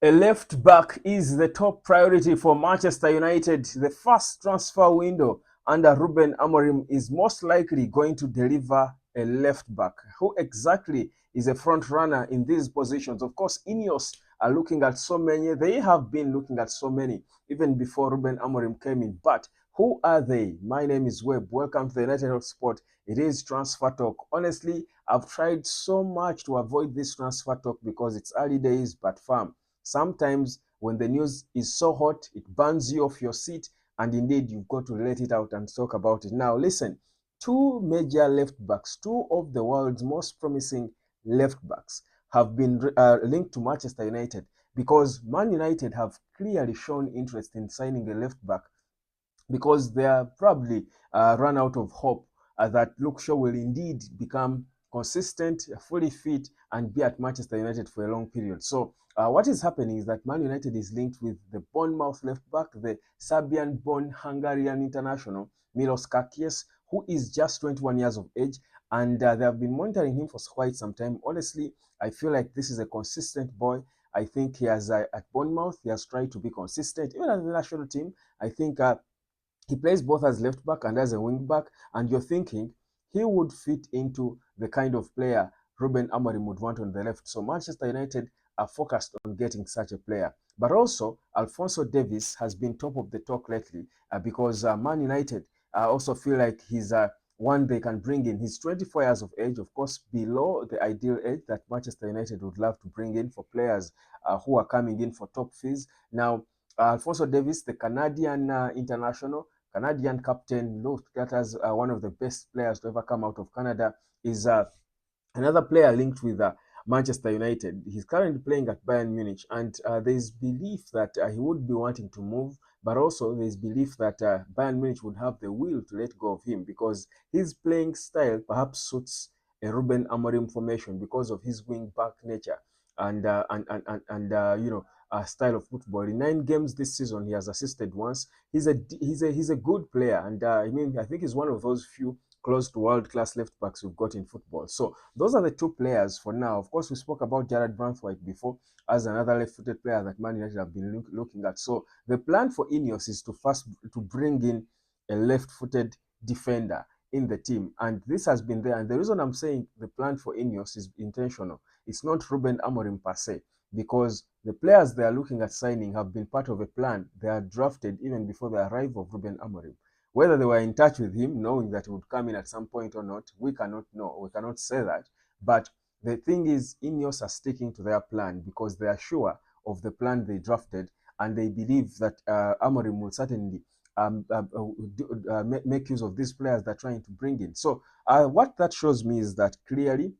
A left back is the top priority for Manchester United. The first transfer window under Ruben Amorim is most likely going to deliver a left back. Who exactly is a front runner in these positions? Of course, Inos are looking at so many. They have been looking at so many even before Ruben Amorim came in. But who are they? My name is Webb. Welcome to the United of Sport. It is transfer talk. Honestly, I've tried so much to avoid this transfer talk because it's early days, but firm. Sometimes when the news is so hot, it burns you off your seat, and indeed you've got to let it out and talk about it. Now, listen, two major left backs, two of the world's most promising left backs, have been linked to Manchester United because Man United have clearly shown interest in signing a left back because they are probably run out of hope that Luke Shaw will indeed become consistent, fully fit, and be at Manchester United for a long period. So what is happening is that Man United is linked with the Bournemouth left back, the Serbian-born Hungarian international, MILOS KERKEZ, who is just 21 years of age, and they have been monitoring him for quite some time. Honestly, I feel like this is a consistent boy. I think he has, at Bournemouth, he has tried to be consistent. Even at the national team, I think he plays both as left back and as a wing back, and you're thinking he would fit into the kind of player Ruben Amorim would want on the left. So Manchester United are focused on getting such a player. But also, Alphonso Davies has been top of the talk lately because Man United also feel like he's one they can bring in. He's 24 years of age, of course, below the ideal age that Manchester United would love to bring in for players who are coming in for top fees. Now, Alphonso Davies, the Canadian international, Canadian captain, looked at as one of the best players to ever come out of Canada, is another player linked with Manchester United. He's currently playing at Bayern Munich, and there's belief that he would be wanting to move, but also there's belief that Bayern Munich would have the will to let go of him because his playing style perhaps suits a Ruben Amorim formation because of his wing back nature and style of football. In 9 games this season, he has assisted once. He's a good player, and I think he's one of those few close to world-class left backs we've got in football. So those are the two players for now. Of course, we spoke about Jared Brantwaite before as another left-footed player that Man United have been looking at. So the plan for Ineos is to first to bring in a left-footed defender in the team, and this has been there. And the reason I'm saying the plan for Ineos is intentional. It's not Ruben Amorim per se, because the players they are looking at signing have been part of a plan. They are drafted even before the arrival of Ruben Amorim. Whether they were in touch with him, knowing that he would come in at some point or not, we cannot know. We cannot say that. But the thing is, Ineos are sticking to their plan because they are sure of the plan they drafted, and they believe that Amorim will certainly make use of these players they're trying to bring in. So what that shows me is that clearly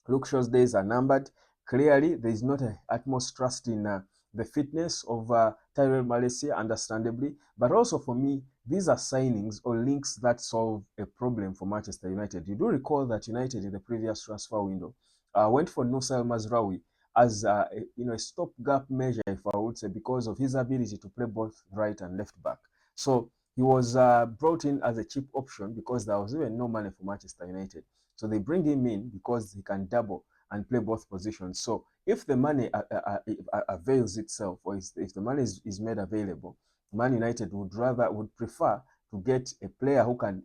Luke Shaw's days are numbered. Clearly, there is not a utmost trust in the fitness of Tyrell Malaysia, understandably. But also for me, these are signings or links that solve a problem for Manchester United. You do recall that United in the previous transfer window went for Nusail Mazraoui as a stopgap measure, if I would say, because of his ability to play both right and left back. So he was brought in as a cheap option because there was even no money for Manchester United. So they bring him in because he can double and play both positions. So if the money avails itself, or if the money is made available, Man United would prefer to get a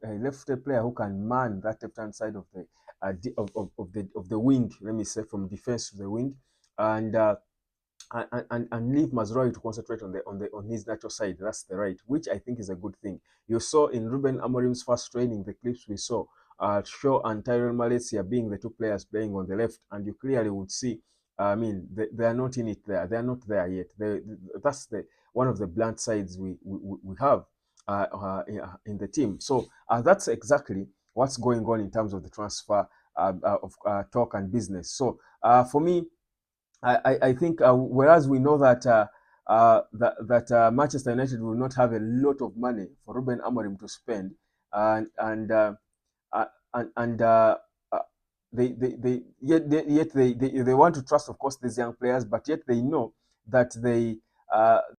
left-footed player who can man that left-hand side of the wing. Let me say from defense to the wing, and leave Mazraoui to concentrate on his natural side. That's the right, which I think is a good thing. You saw in Ruben Amorim's first training, the clips we saw, Shaw and Tyrell Malaysia being the two players playing on the left, and you clearly would see. They are not in it there. They are not there yet. That's one of the blunt sides we have in the team. So that's exactly what's going on in terms of the transfer of talk and business. So for me, I think whereas we know that Manchester United will not have a lot of money for Ruben Amorim to spend, and uh, and uh, they want to trust, of course, these young players, but yet they know that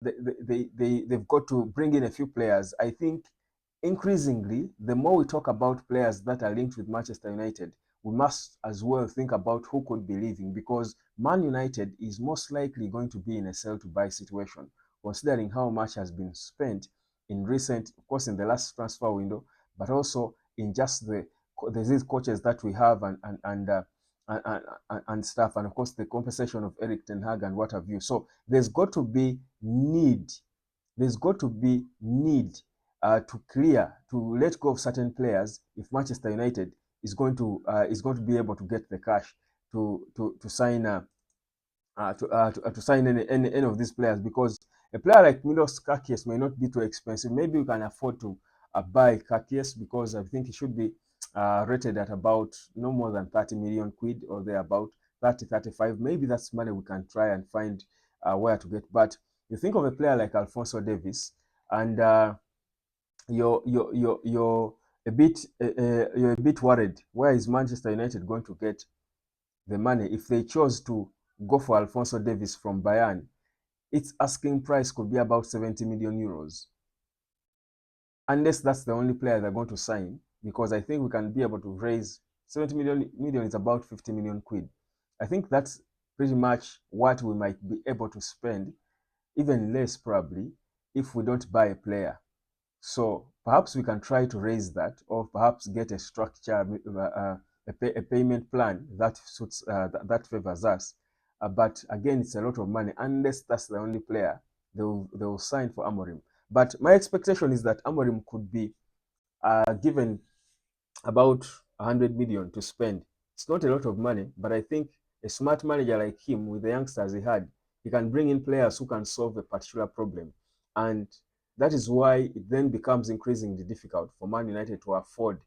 they've got to bring in a few players. I think increasingly, the more we talk about players that are linked with Manchester United, we must as well think about who could be leaving, because Man United is most likely going to be in a sell to buy situation, considering how much has been spent in recent, of course, in the last transfer window, but also in just these coaches that we have and stuff, and of course the compensation of Eric Ten Hag and what have you. So there's got to be need. There's got to be need to let go of certain players if Manchester United is going to be able to get the cash to sign to sign any of these players, because a player like Milos KERKEZ may not be too expensive. Maybe we can afford to buy KERKEZ, because I think he should be rated at about no more than 30 million quid or thereabout, 30, 35. Maybe that's money we can try and find where to get. But you think of a player like Alphonso Davies, and you're you're a bit worried. Where is Manchester United going to get the money if they chose to go for Alphonso Davies from Bayern? Its asking price could be about 70 million euros, unless that's the only player they're going to sign, because I think we can be able to raise 70 million is about 50 million quid. I think that's pretty much what we might be able to spend, even less probably, if we don't buy a player. So perhaps we can try to raise that, or perhaps get a structure, a payment plan that suits that favors us. But again, it's a lot of money, unless that's the only player they will sign for Amorim. But my expectation is that Amorim could be given about 100 million to spend. It's not a lot of money, but I think a smart manager like him, with the youngsters he can bring in players who can solve a particular problem. And that is why it then becomes increasingly difficult for Man United to afford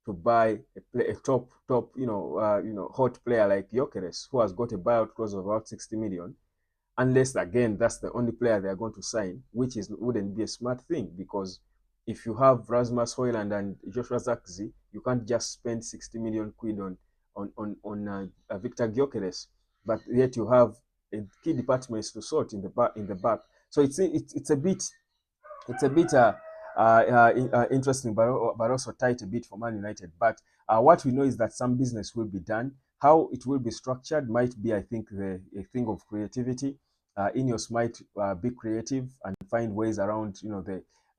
to buy a top, hot player like KERKEZ, who has got a buyout clause of about 60 million, unless again that's the only player they are going to sign, which wouldn't be a smart thing, because if you have Rasmus Højlund and Joshua Zirkzee, you can't just spend 60 million quid on Victor Gyökeres, but yet you have key departments to sort in the back. So it's a bit interesting, but also tight a bit for Man United. But what we know is that some business will be done. How it will be structured might be, I think, a thing of creativity. Inos might be creative and find ways around,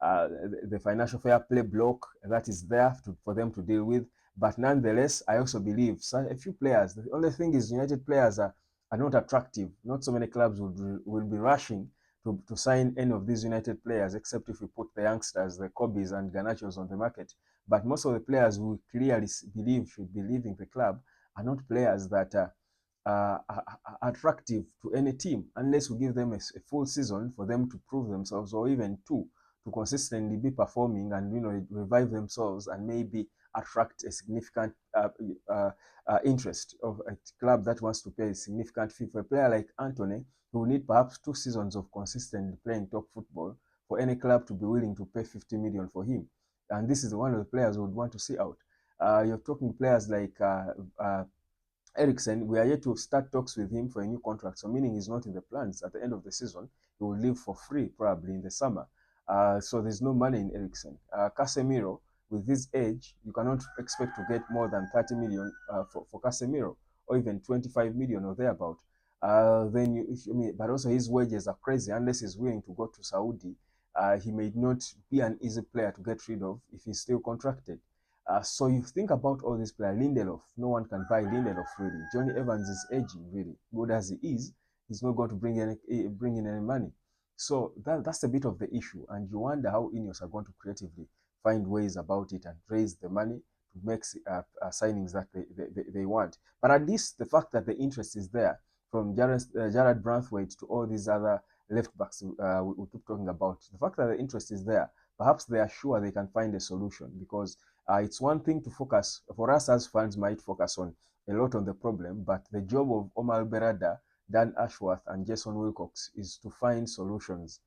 the financial fair play block that is there for them to deal with. But nonetheless, I also believe a few players. The only thing is, United players are not attractive. Not so many clubs will be rushing to sign any of these United players, except if we put the youngsters, the Kobes and Garnachos on the market. But most of the players we clearly believe should be leaving the club are not players that are attractive to any team, unless we give them a full season for them to prove themselves, or even two, to consistently be performing and revive themselves and maybe attract a significant interest of a club that wants to pay a significant fee. For a player like Antony, who will need perhaps 2 seasons of consistently playing top football for any club to be willing to pay 50 million for him. And this is one of the players we would want to see out. You're talking players like Eriksen. We are yet to start talks with him for a new contract, so meaning he's not in the plans at the end of the season. He will leave for free probably in the summer. So there's no money in Eriksen. Casemiro, with his age, you cannot expect to get more than 30 million for Casemiro, or even 25 million or thereabout. But also his wages are crazy. Unless he's willing to go to Saudi, he may not be an easy player to get rid of if he's still contracted. So you think about all these players. Lindelof, no one can buy Lindelof really. Johnny Evans is aging really. Good as he is, he's not going to bring in any money. So that's a bit of the issue, and you wonder how Ineos are going to creatively find ways about it and raise the money to make signings that they want. But at least the fact that the interest is there, from Jared Branthwaite to all these other left backs we keep talking about, the fact that the interest is there, perhaps they are sure they can find a solution, because it's one thing to focus, for us as fans might focus on a lot on the problem, but the job of Omar Berada, Dan Ashworth and Jason Wilcox is to find solutions.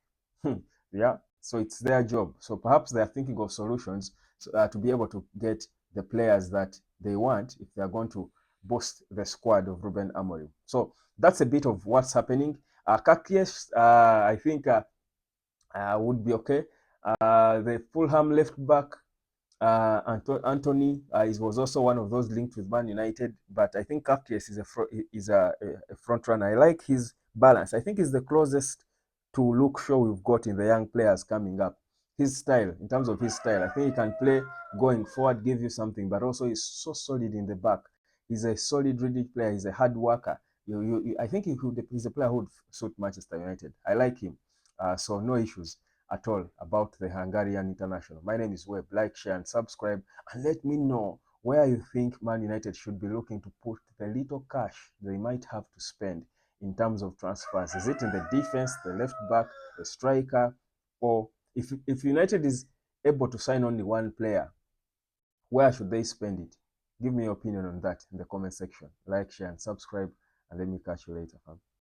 Yeah, so it's their job. So perhaps they're thinking of solutions to be able to get the players that they want if they're going to boost the squad of Ruben Amorim. So that's a bit of what's happening. KERKEZ, I think would be okay. The Fulham left back, Anthony was also one of those linked with Man United, but I think KERKEZ is a front runner. I like his balance. I think he's the closest to Luke Shaw we've got in the young players coming up. His style, in terms of his style, I think he can play going forward, give you something, but also he's so solid in the back. He's a solid, ready player. He's a hard worker. I think he's a player who would suit Manchester United. I like him. So no issues at all about the Hungarian international. My name is Webb. Like, share, and subscribe, and let me know where you think Man United should be looking to put the little cash they might have to spend in terms of transfers. Is it in the defense, the left back, the striker, or if United is able to sign only one player, where should they spend it? Give me your opinion on that in the comment section. Like, share, and subscribe, and let me catch you later, fam.